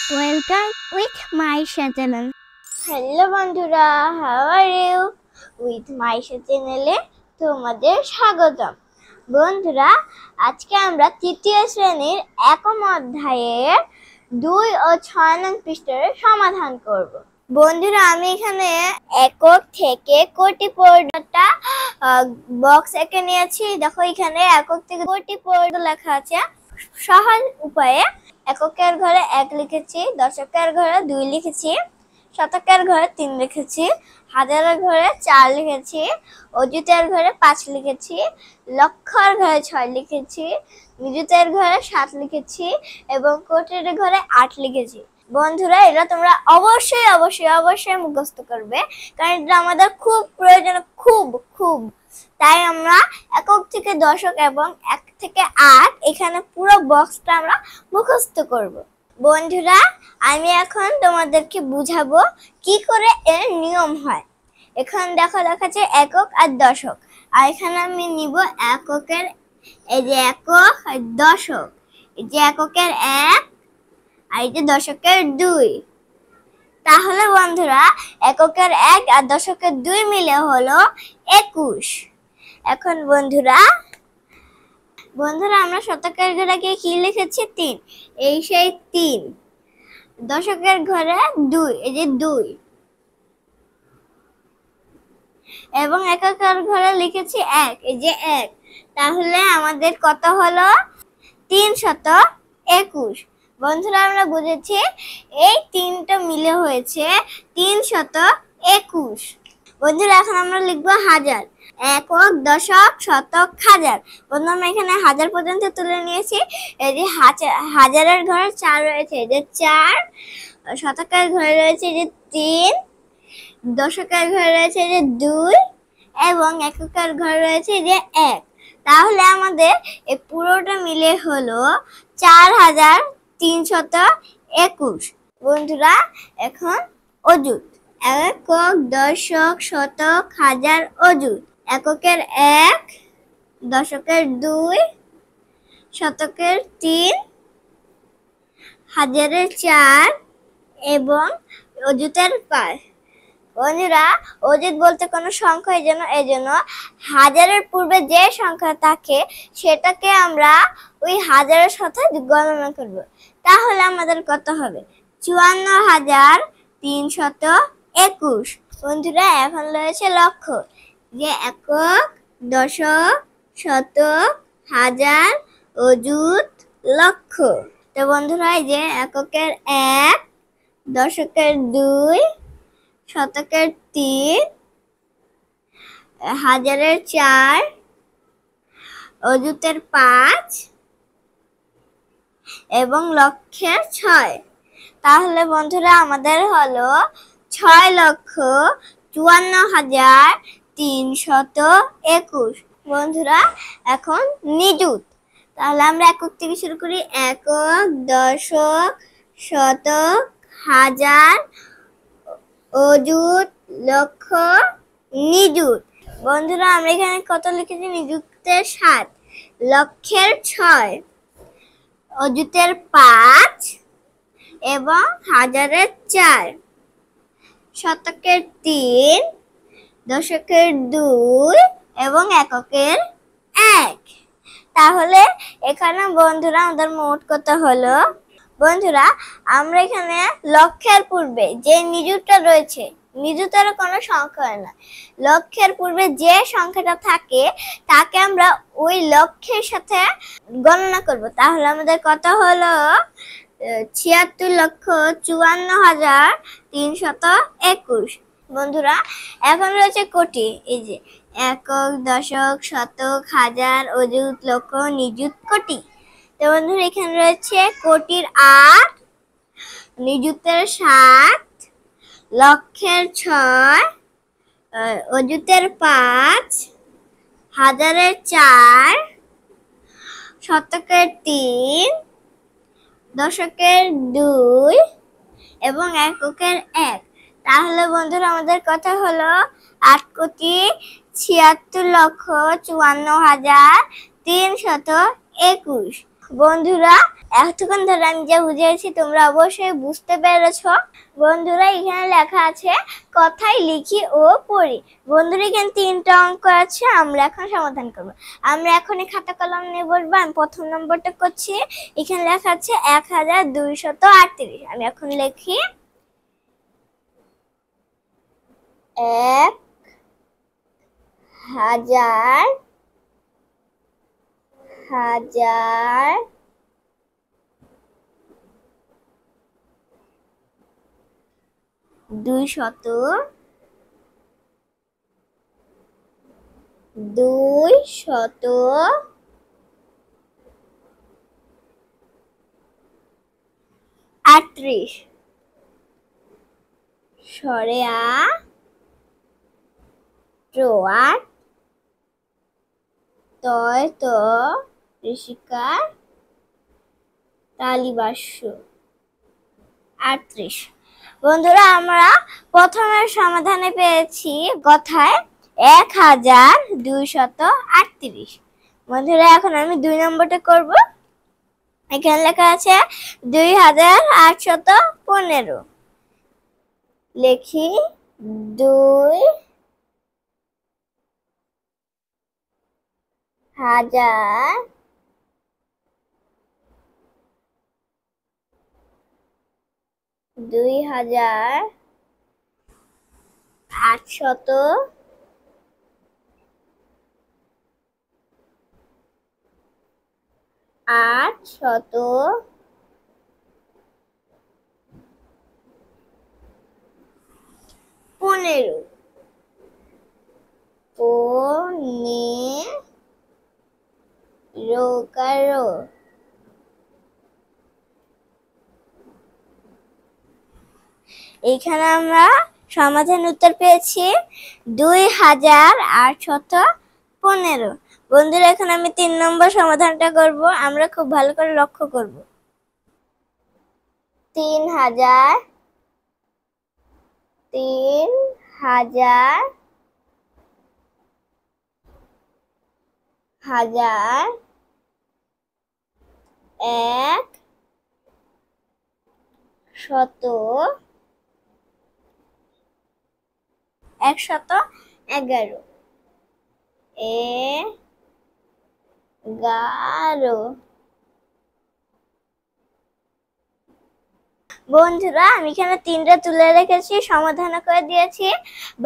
Welcome with my channel. Hello বন্ধুরা, how are you? With Maisha চ্যানেলে তোমাদের স্বাগতম। বন্ধুরা, আজকে আমরা তৃতীয় শ্রেণীর একম অধ্যায়ের 2 ও 6 নং পৃষ্ঠার সমাধান করব। বন্ধুরা, আমি এখানে একক থেকে কোটি পর্যন্ত বক্স এঁকে নিয়েছি। দেখো, এখানে একক থেকে কোটি পর্যন্ত লেখা আছে। সহজ উপায়ে এককের ঘরে 1 লিখেছি, দশকের ঘরে 2 লিখেছি, শতকের ঘরে 3 লিখেছি, হাজারের ঘরে 4 লিখেছি, অযুতের ঘরে 5 লিখেছি, লক্ষের ঘরে 6 লিখেছি, নিযুতের ঘরে 7 লিখেছি এবং কোটির ঘরে 8 লিখেছি। বন্ধুরা, এটা তোমরা অবশ্যই মুখস্থ করবে, কারণ এটা আমাদের খুব প্রয়োজন, খুব। তাই আমরা একক থেকে দশক এবং 1 থেকে 8 এখানে পুরো বক্সটা আমরা মুখস্থ করব। বন্ধুরা, আমি এখন তোমাদেরকে বুঝাবো কি করে এর নিয়ম হয়। এখন দেখো, দেখাচ্ছে একক আর দশক, আর এখানে আমি নিব এককের, এই যে একক আর দশক, এই যে এককের 1 আর এই যে দশকের 2। তাহলে বন্ধুরা, এককের 1 আর দশকের 2 মিলে হলো 21। এখন বন্ধুরা আমরা শতকের ঘরে কি লিখেছি? 3। এই সেই 3। দশকের ঘরে 2, এই যে 2 এবং এককের ঘরে লিখেছি 1, এই যে 1। তাহলে আমাদের কত হলো? 321। বন্ধুরা, আমরা বুঝেছি এই 3টা মিলে হয়েছে 321। বন্ধুরা, এখন আমরা লিখবো হাজার। একক, দশক, শতক, হাজার। বন্ধুরা, আমরা এখানে হাজার পর্যন্ত তুলে নিয়েছি। এই যে হাজারের ঘরে 4 রয়েছে, এই যে 4। শতকের ঘরে রয়েছে এই যে 3, দশকের ঘরে রয়েছে এই যে 2 এবং এককের ঘরে রয়েছে এই যে 1। তাহলে আমাদের এই পুরোটা মিলে হলো 4321। বন্ধুরা, এখন অযুত। একক, দশক, শতক, হাজার, অযুত। এককের 1, দশকের 2, শতকের 3, হাজারের 4 এবং অযুতের 5। বন্ধুরা, অযুত বলতে কোনো সংখ্যা, এজন্য হাজারের পূর্বে যে সংখ্যা থাকে সেটাকে আমরা ওই হাজারের সাথে গণনা করব। তাহলে আমাদের কত হবে? 54,321। বন্ধুরা, এখন রয়েছে লক্ষ, যে একক, দশক, শতক, হাজার, অযুত, লক্ষ। তো বন্ধুরা, এই যে এককের 1, দশকের 2, শতকের 3, হাজারের 4, অযুতের 5 এবং লক্ষের 6। তাহলে বন্ধুরা, আমাদের হলো 6,54,321। বন্ধুরা, এখন নিযুত। তাহলে আমরা একক থেকে শুরু করি। একক, দশক, শতক, হাজার, অযুত, লক্ষ, নিযুত। বন্ধুরা, আমরা এখানে কত লিখেছি? নিযুতের 7, লক্ষের 6, অযুতের 5 এবং হাজারের 4, শতকের 3, দশকের 2 এবং এককের 1। তাহলে এখানে বন্ধুরা আমাদের মোট কত হলো? বন্ধুরা, আমরা এখানে লক্ষের পূর্বে যে নিযুতটা রয়েছে, নিযুতের কোনো সংখ্যা হয় না, লক্ষের পূর্বে যে সংখ্যাটা থাকে তাকে আমরা ওই লক্ষের সাথে গণনা করব। তাহলে আমাদের কত হলো? 76,54,321। বন্ধুরা, এখন রয়েছে কোটি। এই যে একক, দশক, শতক, হাজার, অযুত, লক্ষ, নিযুত, কোটি। তো বন্ধুরা, এখানে রয়েছে কোটির 8, নিযুতের 7, লক্ষের 6, অযুতের 5, হাজারের 4, শতকের 3, দশকের 2 এবং এককের 1। তাহলে বন্ধুরা, আমাদের কথা হলো 8,76,54,321। বন্ধুরা এতক্ষণ ধরে আমি যা বুঝিয়েছি তোমরা অবশ্যই বুঝতে পেরেছো। বন্ধুরা এখানে লেখা আছে কথাই লিখি ও পড়ি। বন্ধুরা এখানে 3টা অঙ্ক আছে, আমরা এখন সমাধান করব। আমরা এখনই খাতা কলম নিয়ে বসবো। আমি প্রথম নম্বরটা করছি। এখানে লেখা আছে 1238। আমি এখন লিখি 1000 200 38 সরে আ আট তয় ত ঋষিকার তালিবাস্য 38। বন্ধুরা আমরা প্রথমের সমাধানে পেয়েছি কথায় 1238। বন্ধুরা এখন আমি 2 নম্বরটা করব। এখানে লেখা আছে 2815। লিখি 2815 পনেরো। এখানে আমরা সমাধান উত্তর পেয়েছি 2815। বন্ধুরা এখন আমি 3 নম্বর সমাধানটা করব। আমরা খুব ভালো করে লক্ষ্য করব। 3000 111 বন্ধুরা আমি এখানে 3টা তুলে রেখেছি, সমাধান করে দিয়েছি।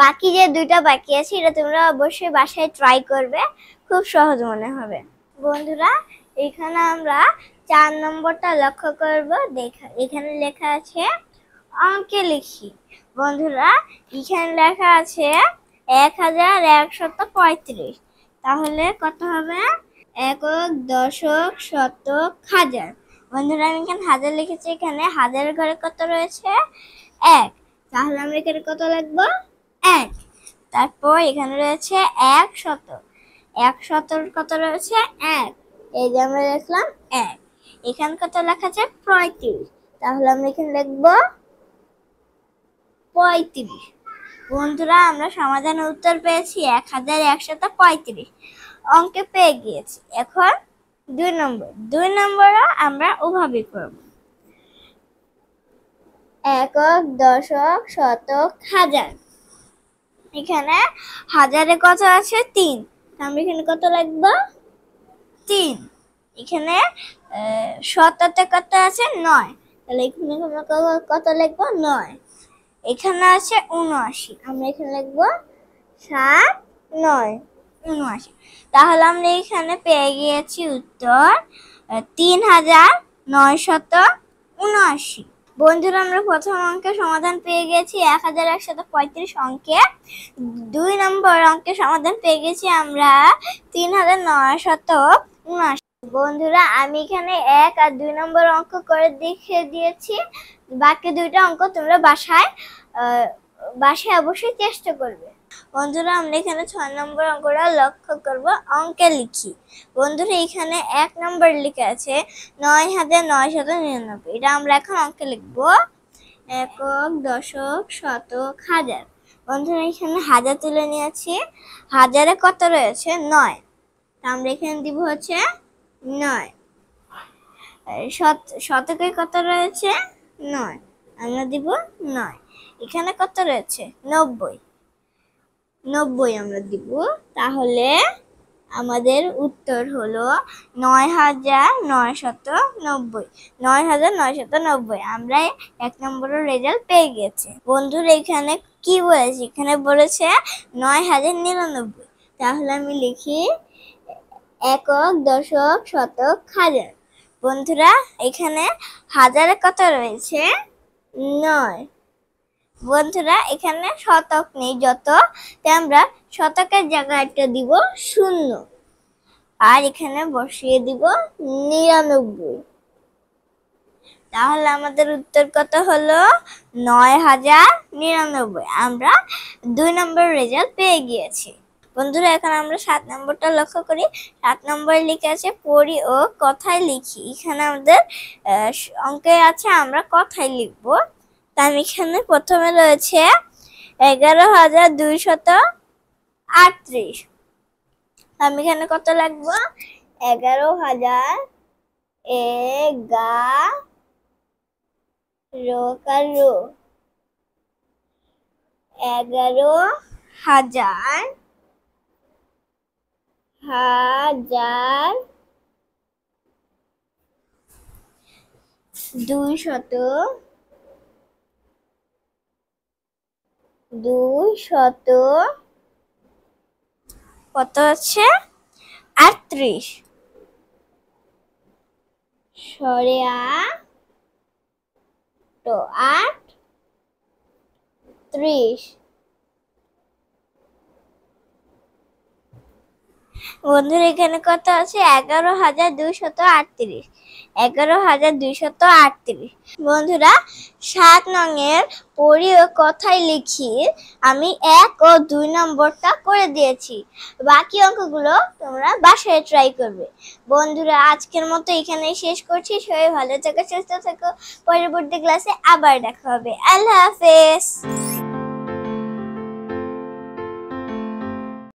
বাকি যে 2টা বাকি আছে এটা তোমরা অবশ্যই বাসায় ট্রাই করবে, খুব সহজ মনে হবে। বন্ধুরা এখানে আমরা 4 নম্বরটা লক্ষ্য করব। এখানে লেখা আছে অঙ্কে লিখি। বন্ধুরা এখানে লেখা আছে 1135। তাহলে কত হবে? একক, দশক, শতক, হাজার। বন্ধুরা আমি এখানে হাজার লিখেছি। এখানে হাজারের ঘরে কত রয়েছে? 1। তাহলে আমরা এখানে কত লিখবো? 1। তারপর এখানে রয়েছে 100। 100 কত রয়েছে? 1। এই যে আমরা লিখলাম 1। এখানে কত লেখা আছে? 35। তাহলে আমরা এখানে লিখবো 35। বন্ধুরা আমরা সমাধানের উত্তর পেয়েছি 1135। অঙ্কে পেয়ে গিয়েছি। এখন 2 নম্বর আমরা ওভাবে করব। একক, দশক, শতক, হাজার। এখানে হাজারে কত আছে? 3। আমরা এখানে কত লিখব? 3। এখানে শততে কত আছে? 9। তাহলে এখানে কত লিখব? 9। এখানে আছে 79। আমরা এখানে লিখব 7 9 79। তাহলে আমরা এখানে পেয়ে গিয়েছি উত্তর 3979। বন্ধুরা আমরা প্রথম অঙ্কের সমাধান পেয়ে গেছি 1135 অঙ্কে। 2 নম্বর অঙ্কের সমাধান পেয়ে গেছি আমরা 3979। বন্ধুরা আমি এখানে 1 আর 2 নম্বর অঙ্ক করে দেখিয়ে দিয়েছি। বাকি 2টা অঙ্ক তোমরা বাসায় অবশ্যই চেষ্টা করবে। বন্ধুরা আমরা এখানে 6 নম্বর অঙ্কটা লক্ষ্য করব। অঙ্কে লিখি। বন্ধুরা এখানে 1 নম্বর লেখা আছে 9999। এটা আমরা এখন অঙ্কে লিখব। একক, দশক, শতক, হাজার। বন্ধুরা এখানে হাজার তুলে নিয়েছি। হাজারে কত রয়েছে? 9। আমরা এখানে দিব হচ্ছে 9। শতকে কত রয়েছে? 9, আমরা দিব 9। এখানে কত রয়েছে? 90, 90 আমরা দিব। তাহলে আমাদের উত্তর হলো 9990। 9990। আমরা 1 নম্বরের রেজাল্ট পেয়ে গেছি। বন্ধুরা এখানে কি বলেছে? এখানে বলেছে 9099। তাহলে আমি লিখি একক, দশক, শতক, হাজার। বন্ধুরা এখানে হাজারে কত রয়েছে? 9। বন্ধুরা এখানে শতক নেই যত, তাই আমরা শতকের জায়গায় একটা দিব 0, আর এখানে বসিয়ে দিব 99। তাহলে আমাদের উত্তর কত হলো? 9099। আমরা 2 নম্বর রেজাল্ট পেয়ে গিয়েছি। বন্ধুরা এখন আমরা 7 নম্বরটা লক্ষ্য করি। 7 নম্বরে লিখে আছে পড়ি ও কথায় লিখি। এখানে আমাদের অঙ্কে আছে আমরা কথায় লিখব। তাই এখানে প্রথমে রয়েছে 11238। আমি এখানে কত লিখবো? 11000 11 হাজার 200 কত আছে? 38। সরে তো 38। বন্ধুরা এখানে কত আছে? 11238। 11238। বন্ধুরা 7 নংয়ের পড়ি ও কথায় লিখি আমি 1 ও 2 নম্বরটা করে দিয়েছি। বাকি অঙ্কগুলো তোমরা বাসায় ট্রাই করবে। বন্ধুরা আজকের মতো এখানেই শেষ করছি। সবাই ভালো থেকো, সুস্থ থেকো। পরবর্তী ক্লাসে আবার দেখা হবে। আল্লাহ হাফেজ।